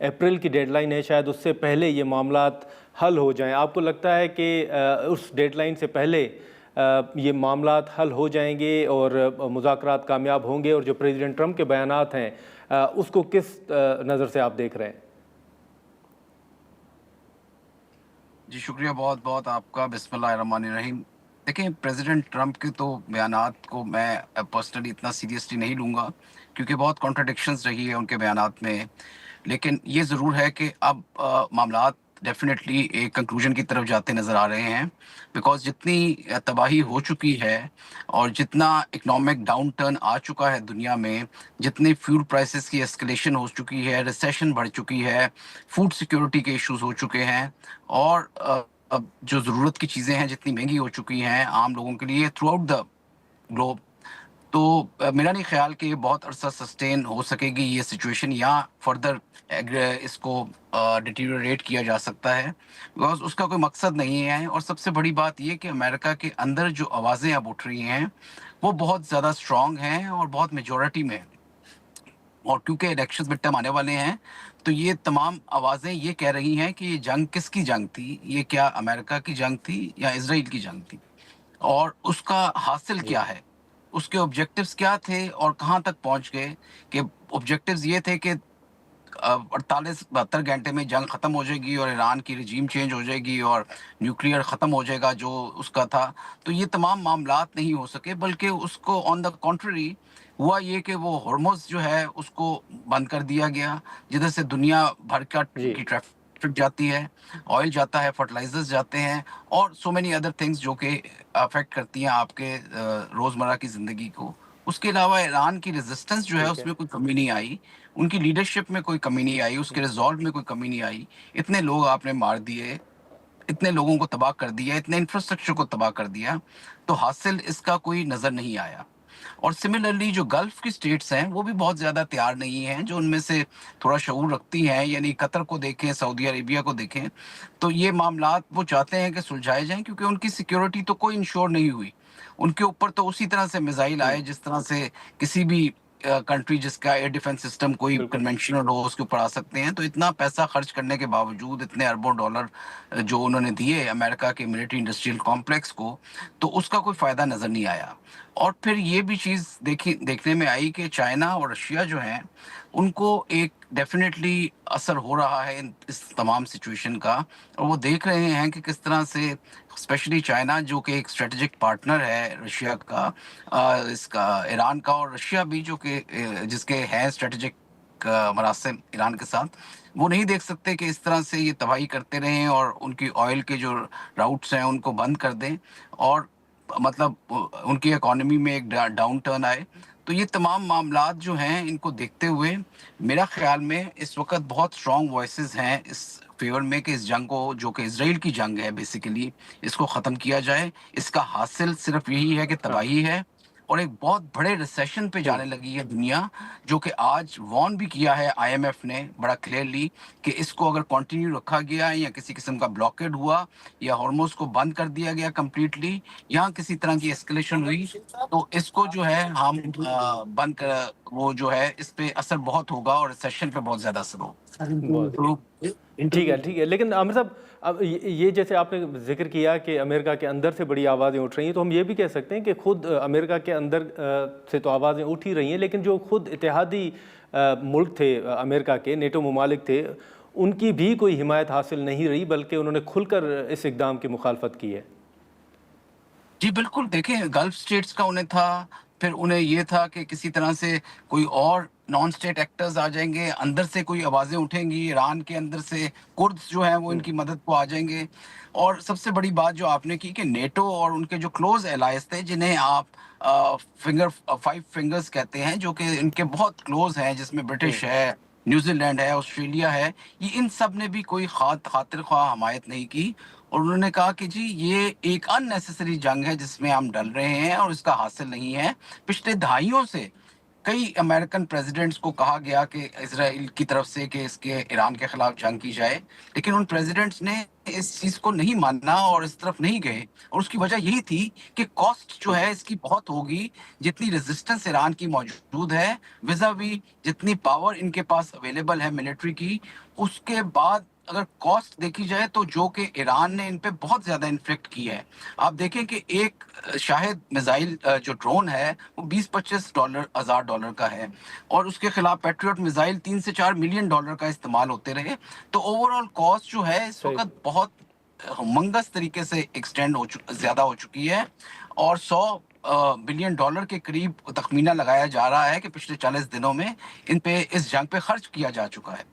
April کی dead line ہے، شاید اس سے پہلے یہ معاملات حل ہو جائیں. آپ کو لگتا ہے کہ اس ڈیڈ لائن سے پہلے یہ معاملات حل ہو جائیں گے اور مذاکرات کامیاب ہوں گے؟ اور جو پریزیڈنٹ ٹرمپ کے بیانات ہیں اس کو کس نظر سے آپ دیکھ رہے ہیں؟ جی شکریہ بہت بہت آپ کا. بسم اللہ الرحمن الرحیم. دیکھیں پریزیڈنٹ ٹرمپ کے تو بیانات کو میں پرسنلی اتنا سیریسلی نہیں لوں گا کیونکہ بہت کانٹرڈکشنز رہی ہے ان کے بیانات میں. لیکن یہ ضرور ہے کہ اب معاملات ڈیفینیٹلی ایک کنکلوژن کی طرف جاتے نظر آ رہے ہیں، بیکاز جتنی تباہی ہو چکی ہے اور جتنا اکنامک ڈاؤن ٹرن آ چکا ہے دنیا میں، جتنے فیول پرائسز کی اسکلیشن ہو چکی ہے، ریسیشن بڑھ چکی ہے، فوڈ سیکیورٹی کے ایشوز ہو چکے ہیں، اور اب جو ضرورت کی چیزیں ہیں جتنی مہنگی ہو چکی ہیں عام لوگوں کے لیے تھرو آؤٹ دا گلوب، تو میرا نہیں خیال کہ یہ بہت عرصہ سسٹین ہو سکے گی یہ سچویشن، یا فردر اس کو ڈیٹیریوریٹ کیا جا سکتا ہے، بیکاز اس کا کوئی مقصد نہیں ہے. اور سب سے بڑی بات یہ کہ امریکہ کے اندر جو آوازیں اب اٹھ رہی ہیں وہ بہت زیادہ اسٹرانگ ہیں اور بہت میجورٹی میں ہیں. اور کیونکہ الیکشنز مڈ ٹرم آنے والے ہیں تو یہ تمام آوازیں یہ کہہ رہی ہیں کہ یہ جنگ کس کی جنگ تھی، یہ کیا امریکہ کی جنگ تھی یا اسرائیل کی جنگ تھی، اور اس کا حاصل جی کیا ہے، اس کے آبجیکٹیوز کیا تھے اور کہاں تک پہنچ گئے. کہ آبجیکٹیوز یہ تھے کہ 48-72 گھنٹے میں جنگ ختم ہو جائے گی اور ایران کی رجیم چینج ہو جائے گی اور نیوکلیئر ختم ہو جائے گا جو اس کا تھا. تو یہ تمام معاملات نہیں ہو سکے، بلکہ اس کو آن دا کنٹری ہوا یہ کہ وہ ہرمز جو ہے اس کو بند کر دیا گیا، جدھر سے دنیا بھر جی کی ٹریفک جاتی ہے، آئل جاتا ہے، فرٹیلائزرز جاتے ہیں، اور سو مینی ادر تھنگس جو کہ افیکٹ کرتی ہیں آپ کے روزمرہ کی زندگی کو. اس کے علاوہ ایران کی ریزسٹنس جو ہے ٹھیک اس ہے. میں کوئی کمی نہیں آئی، ان کی لیڈرشپ میں کوئی کمی نہیں آئی، اس کے ریزالو میں کوئی کمی نہیں آئی. اتنے لوگ آپ نے مار دیے، اتنے لوگوں کو تباہ کر دیا، اتنے انفراسٹرکچر کو تباہ کر دیا، تو حاصل اس کا کوئی نظر نہیں آیا. اور سملرلی جو گلف کی سٹیٹس ہیں وہ بھی بہت زیادہ تیار نہیں ہیں، جو ان میں سے تھوڑا شعور رکھتی ہیں، یعنی قطر کو دیکھیں، سعودی عربیہ کو دیکھیں، تو یہ معاملات وہ چاہتے ہیں کہ سلجھائے جائیں کیونکہ ان کی سیکیورٹی تو کوئی انشور نہیں ہوئی. ان کے اوپر تو اسی طرح سے میزائل آئے جس طرح سے کسی بھی کنٹری جس کا ایئر ڈیفنس سسٹم کوئی بالکل. کنونشنل ہو اس کے اوپر آ سکتے ہیں. تو اتنا پیسہ خرچ کرنے کے باوجود، اتنے اربوں ڈالر جو انہوں نے دیے امریکہ کے ملٹری انڈسٹریل کمپلیکس کو، تو اس کا کوئی فائدہ نظر نہیں آیا. اور پھر یہ بھی چیز دیکھنے میں آئی کہ چائنا اور رشیا جو ہیں ان کو ایک ڈیفینیٹلی اثر ہو رہا ہے اس تمام سچویشن کا، اور وہ دیکھ رہے ہیں کہ کس طرح سے اسپیشلی چائنا جو کہ ایک اسٹریٹجک پارٹنر ہے رشیا کا، اس کا ایران کا، اور رشیا بھی جو کہ جس کے ہیں اسٹریٹجک مراسم ایران کے ساتھ، وہ نہیں دیکھ سکتے کہ اس طرح سے یہ تباہی کرتے رہیں اور ان کی آئل کے جو راؤٹس ہیں ان کو بند کر دیں، اور مطلب ان کی اکانومی میں ایک ڈاؤن ٹرن آئے. تو یہ تمام معاملات جو ہیں ان کو دیکھتے ہوئے میرا خیال میں اس وقت بہت اسٹرانگ وائسز ہیں اس فیور میں کہ اس جنگ کو، جو کہ اسرائیل کی جنگ ہے بیسیکلی، اس کو ختم کیا جائے. اس کا حاصل صرف یہی ہے کہ ہاں تباہی ہے اور ایک بہت بڑے ریسیشن پہ جی جانے لگی ہے دنیا، جو کہ آج وارن بھی کیا ہے آئی ایم ایف نے بڑا کلیئرلی کہ اس کو اگر کنٹینیو رکھا گیا یا کسی قسم کا بلاکیڈ ہوا یا ہارموز کو بند کر دیا گیا کمپلیٹلی، یا کسی طرح کی اسکلیشن ہوئی، تو اس کو جو ہے ہم بند کر، وہ جو ہے اس پہ اثر بہت ہوگا اور ریسیشن پہ بہت زیادہ اثر بہت ہوگا. ٹھیک ہے. ٹھیک ہے، لیکن عامر صاحب اب یہ جیسے آپ نے ذکر کیا کہ امریکہ کے اندر سے بڑی آوازیں اٹھ رہی ہیں، تو ہم یہ بھی کہہ سکتے ہیں کہ خود امریکہ کے اندر سے تو آوازیں اٹھ ہی رہی ہیں، لیکن جو خود اتحادی ملک تھے امریکہ کے، نیٹو ممالک تھے، ان کی بھی کوئی حمایت حاصل نہیں رہی، بلکہ انہوں نے کھل کر اس اقدام کی مخالفت کی ہے. جی بالکل. دیکھیں گلف سٹیٹس کا انہیں تھا، پھر انہیں یہ تھا کہ کسی طرح سے کوئی اور نان اسٹیٹ ایکٹرز آ جائیں گے، اندر سے کوئی آوازیں اٹھیں گی، ایران کے اندر سے کردز جو ہیں وہ ان کی مدد کو آ جائیں گے. اور سب سے بڑی بات جو آپ نے کی کہ نیٹو اور ان کے جو کلوز الائز تھے، جنہیں آپ فائیو فنگرز کہتے ہیں، جو کہ ان کے بہت کلوز ہیں، جس میں جی برٹش ہے، نیوزی لینڈ ہے، آسٹریلیا ہے، یہ ان سب نے بھی کوئی خاطر خواہ حمایت نہیں کی. اور انہوں نے کہا کہ جی یہ ایک ان نیسیسری جنگ ہے جس میں ہم ڈل رہے ہیں اور اس کا حاصل نہیں ہے. پچھلے دہائیوں سے کئی امریکن پریزیڈنٹس کو کہا گیا کہ اسرائیل کی طرف سے کہ اس کے ایران کے خلاف جنگ کی جائے، لیکن ان پریزیڈنٹس نے اس چیز کو نہیں ماننا اور اس طرف نہیں گئے، اور اس کی وجہ یہی تھی کہ کاسٹ جو ہے اس کی بہت ہوگی، جتنی ریزسٹنس ایران کی موجود ہے وزا وی جتنی پاور ان کے پاس اویلیبل ہے ملٹری کی، اس کے بعد اگر کاسٹ دیکھی جائے تو جو کہ ایران نے ان پہ بہت زیادہ انفلیکٹ کی ہے. آپ دیکھیں کہ ایک شاہد میزائل جو ڈرون ہے وہ 20-25 ہزار ڈالر کا ہے، اور اس کے خلاف پیٹریوٹ میزائل 3 سے 4 ملین ڈالر کا استعمال ہوتے رہے. تو اوور آل کاسٹ جو ہے اس صحیح. وقت بہت منگس طریقے سے ایکسٹینڈ زیادہ ہو چکی ہے، اور 100 بلین ڈالر کے قریب تخمینہ لگایا جا رہا ہے کہ پچھلے 40 دنوں میں ان پہ اس جنگ پہ خرچ کیا جا چکا ہے.